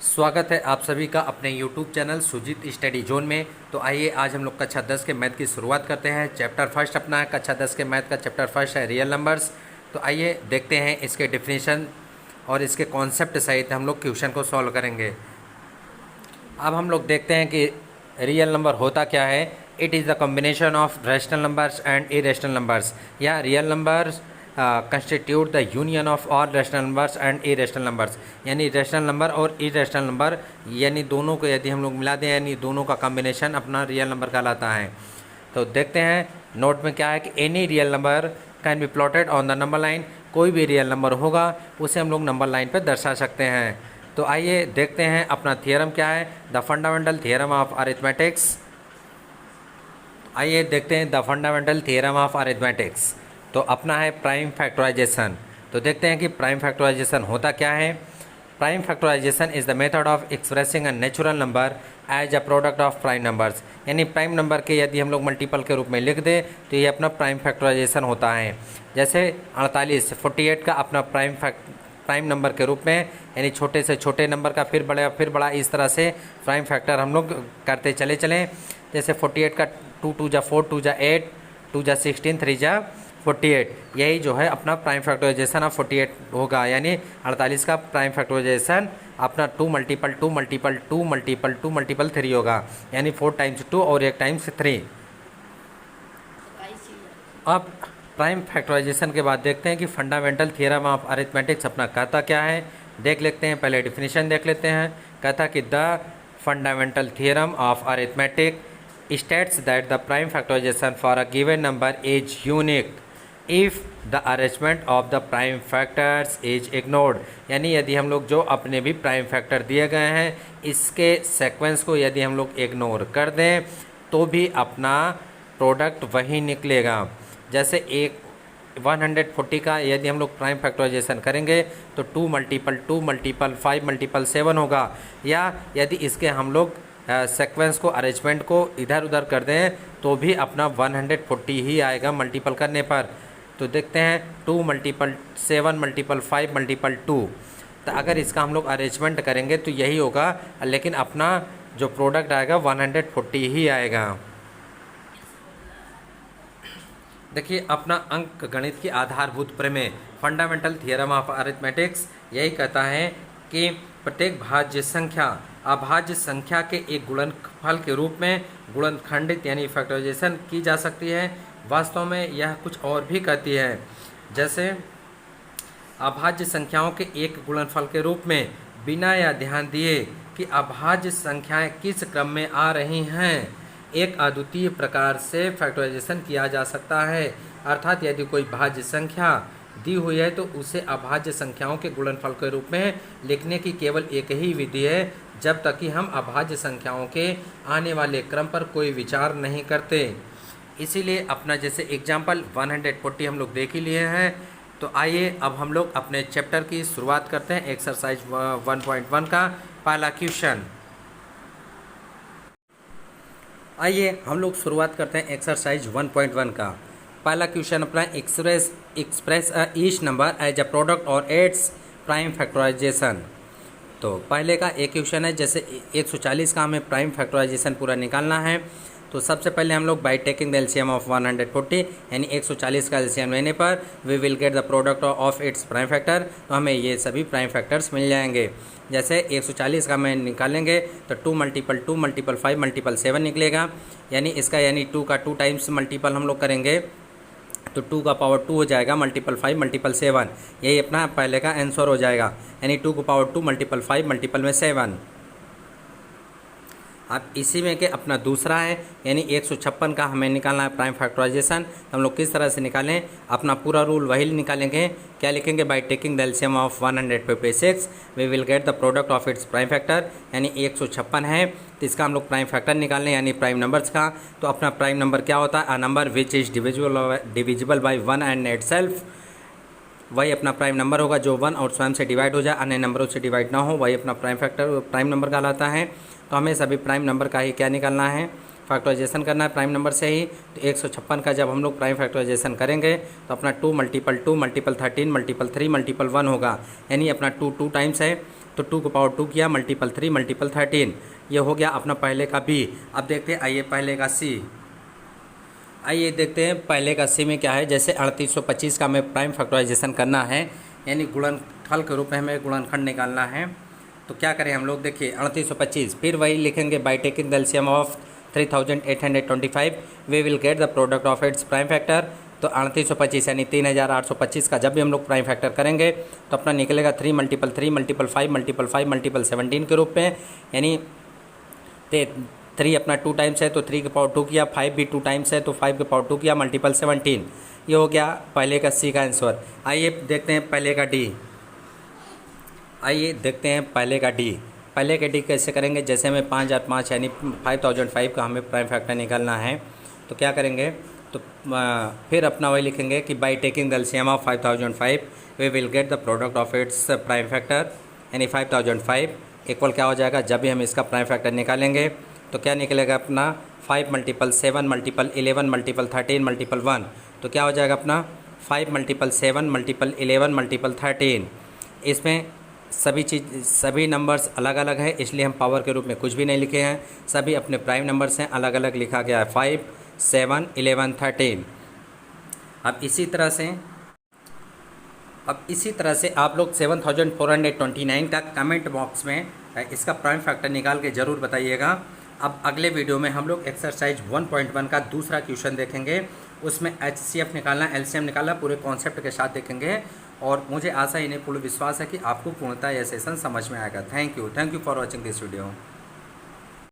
स्वागत है आप सभी का अपने YouTube channel Sujeet study zone में। तो आइए आज हम लोग कक्षा 10 के मैथ की शुरुआत करते हैं। चैप्टर फर्स्ट अपना है कक्षा 10 के मैथ का चैप्टर फर्स्ट है रियल नंबर्स। तो आइए देखते हैं इसके डिफिनीशन और इसके कॉन्सेप्ट सहित हम लोग क्वेश्चन को सॉल्व करेंगे। अब हम लोग देखते हैं कि रियल नंबर होता क्या है। It is the combination of rational numbers and irrational numbers. या real numbers constitute the union of all rational numbers and irrational numbers. यानी रैशनल नंबर और इरेशनल नंबर यानी दोनों को यदि हम लोग मिला दें यानी दोनों का कॉम्बिनेशन अपना रियल नंबर कहलाता है। तो देखते हैं नोट में क्या है कि any real number can be plotted on the number line. कोई भी रियल नंबर होगा उसे हम लोग नंबर लाइन पर दर्शा सकते हैं। तो आइए देखते हैं अपना थियरम क्या है, the fundamental theorem of arithmetics. आइए देखते हैं the fundamental theorem of arithmetics. तो अपना है प्राइम फैक्टराइजेशन। तो देखते हैं कि प्राइम फैक्टराइजेशन होता क्या है। Prime factorization is the method of expressing a natural number as a product of prime numbers. यानी प्राइम नंबर के यदि हम लोग मल्टीपल के रूप में लिख दें तो ये अपना प्राइम फैक्टराइजेशन होता है। जैसे 48 का अपना प्राइम नंबर के रूप में यानी छोटे से छोटे नंबर का फिर बड़ा इस तरह से प्राइम फैक्टर हम लोग करते चले चलें। जैसे 48 का 2 2 जा 4 2 जा 8 2 जा 16 3 जा 48, यही जो है अपना प्राइम फैक्टराइजेशन ऑफ 48 होगा। यानी 48 का प्राइम फैक्टराइजेशन अपना 2 मल्टीपल 2 मल्टीपल 2 मल्टीपल 2 मल्टीपल 3 होगा। यानी 4 टाइम्स 2 और 1 टाइम्स 3। अब प्राइम फैक्टराइजेशन के बाद देखते हैं कि फंडामेंटल थियरम ऑफ अरिथमेटिक्स अपना कहता क्या है। देख लेते हैं, पहले डिफिनीशन देख लेते हैं। कहता कि the fundamental theorem of arithmetic states that the prime factorization for a given number is unique if the arrangement of the prime factors is ignored। यानी यदि हम लोग जो अपने भी प्राइम फैक्टर दिए गए हैं इसके सीक्वेंस को यदि हम लोग इग्नोर कर दें तो भी अपना प्रोडक्ट वही निकलेगा। जैसे एक 140 का यदि हम लोग प्राइम फैक्टराइजेशन करेंगे तो 2 मल्टीपल 2 मल्टीपल 5 मल्टीपल 7 होगा। या यदि इसके हम लोग सीक्वेंस को अरेंजमेंट को इधर उधर कर दें तो भी अपना 140 ही आएगा मल्टीपल करने पर। तो देखते हैं 2 मल्टीपल 7 मल्टीपल 5 मल्टीपल 2। तो अगर इसका हम लोग अरेंजमेंट करेंगे तो यही होगा, लेकिन अपना जो प्रोडक्ट आएगा 140 ही आएगा। देखिए अपना अंक गणित की आधारभूत प्रमेय फंडामेंटल थियरम ऑफ अरिथमेटिक्स यही कहता है कि प्रत्येक भाज्य संख्या अभाज्य संख्या के एक गुणनफल के रूप में गुणनखंडित यानी फैक्टराइजेशन की जा सकती है। वास्तव में यह कुछ और भी कहती है। जैसे अभाज्य संख्याओं के एक गुणनफल के रूप में बिना यह ध्यान दिए कि अभाज्य संख्याएं किस क्रम में आ रही हैं एक अद्वितीय प्रकार से फैक्टराइजेशन किया जा सकता है। अर्थात यदि कोई भाज्य संख्या दी हुई है तो उसे अभाज्य संख्याओं के गुणनफल के रूप में लिखने की केवल एक ही विधि है जब तक कि हम अभाज्य संख्याओं के आने वाले क्रम पर कोई विचार नहीं करते। इसीलिए अपना जैसे एग्जाम्पल 140 हम लोग देख ही लिए हैं। तो आइए अब हम लोग अपने चैप्टर की शुरुआत करते हैं। एक्सरसाइज 1.1 का पहला क्वेश्चन। आइए हम लोग शुरुआत करते हैं एक्सरसाइज 1.1 का। पहला क्वेश्चन अपना express each number as a product और इट्स प्राइम फैक्टराइजेशन। तो पहले का एक क्वेश्चन है, जैसे 140 का हमें प्राइम फैक्टराइजेशन पूरा निकालना है। तो सबसे पहले हम लोग by taking the LCM of 140 यानी 140 का एलसीएम लेने पर we will get the product of its prime factor. तो हमें ये सभी प्राइम फैक्टर्स मिल जाएंगे। जैसे 140 का हमें निकालेंगे तो 2 मल्टीपल 2 मल्टीपल 5 मल्टीपल 7 निकलेगा। यानी इसका यानी 2 का 2 टाइम्स मल्टीपल हम लोग करेंगे तो 2 का पावर 2 हो जाएगा मल्टीपल 5 मल्टीपल 7। यही अपना पहले का आंसर हो जाएगा। यानी 2 को पावर 2 मल्टीपल 5 मल्टीपल में 7। अब इसी में के अपना दूसरा है यानी 156 का हमें निकालना है प्राइम फैक्टराइजेशन। तो हम लोग किस तरह से निकालें, अपना पूरा रूल वही निकालेंगे। क्या लिखेंगे, by taking the LCM of 156 we will get the product of its prime factor. यानी 156 है तो इसका हम लोग प्राइम फैक्टर निकालें यानी प्राइम नंबर्स का। तो अपना प्राइम नंबर क्या होता है, a number which is divisible by 1 and it self. वही अपना प्राइम नंबर होगा जो 1 और स्वयं से डिवाइड हो जाए, अन्य नंबरों से डिवाइड ना हो, वही अपना प्राइम नंबर कहलाता है। तो हमें सभी प्राइम नंबर का ही क्या निकालना है, फैक्टराइजेशन करना है प्राइम नंबर से ही। तो 156 का जब हम लोग प्राइम फैक्टराइजेशन करेंगे तो अपना 2 मल्टीपल 2 मल्टीपल 13 मल्टीपल 3 मल्टीपल 1 होगा। यानी अपना 2 2 टाइम्स है तो 2 की पावर 2 किया मल्टीपल 3 मल्टीपल 13, ये हो गया अपना पहले का बी। अब देखते हैं आइए पहले का सी। आइए देखते हैं पहले का सी में क्या है। जैसे 3825 का हमें प्राइम फैक्टराइजेशन करना है, यानी गुणनफल के रूप में हमें गुणनखंड निकालना है। तो क्या करें हम लोग, देखिए 3825, फिर वही लिखेंगे by taking the LCM of 3825 we will get the product of its prime factor. तो 3825 यानी 3825 का जब भी हम लोग प्राइम फैक्टर करेंगे तो अपना निकलेगा 3 मल्टीपल 3 मल्टीपल 5 मल्टीपल 5 मल्टीपल 17 के रूप में, यानी 3 अपना 2 टाइम्स है तो 3 के पावर 2 किया, 5 भी 2 टाइम्स है तो 5 के पावर 2 किया मल्टीपल 17। ये हो गया पहले का सी का आंसर। आइए देखते हैं पहले का डी। आइए देखते हैं पहले का डी। पहले का डी कैसे करेंगे, जैसे हमें 5005 यानी 5005 का हमें प्राइम फैक्टर निकालना है तो क्या करेंगे, तो फिर अपना वही लिखेंगे कि by taking the LCM of 5005 we will get the product of its prime factor, यानी 5005 इक्वल क्या हो जाएगा, जब भी हम इसका प्राइम फैक्टर निकालेंगे तो क्या निकलेगा अपना 5 मल्टीपल 7 मल्टीपल 11 मल्टीपल 13 मल्टीपल 1, तो क्या हो जाएगा अपना 5 मल्टीपल 7 मल्टीपल 11 मल्टीपल 13। इसमें सभी नंबर्स अलग अलग हैं, इसलिए हम पावर के रूप में कुछ भी नहीं लिखे हैं, सभी अपने प्राइम नंबर्स हैं, अलग अलग लिखा गया है 5 7 11 13। अब इसी तरह से आप लोग 7429 का कमेंट बॉक्स में इसका प्राइम फैक्टर निकाल के ज़रूर बताइएगा। अब अगले वीडियो में हम लोग एक्सरसाइज 1.1 का दूसरा क्वेश्चन देखेंगे, उसमें HCF निकालना, LCM निकालना पूरे कॉन्सेप्ट के साथ देखेंगे, और मुझे आशा इन्हें पूर्ण विश्वास है कि आपको पूर्णतः यह सेशन समझ में आएगा। Thank you for watching this video.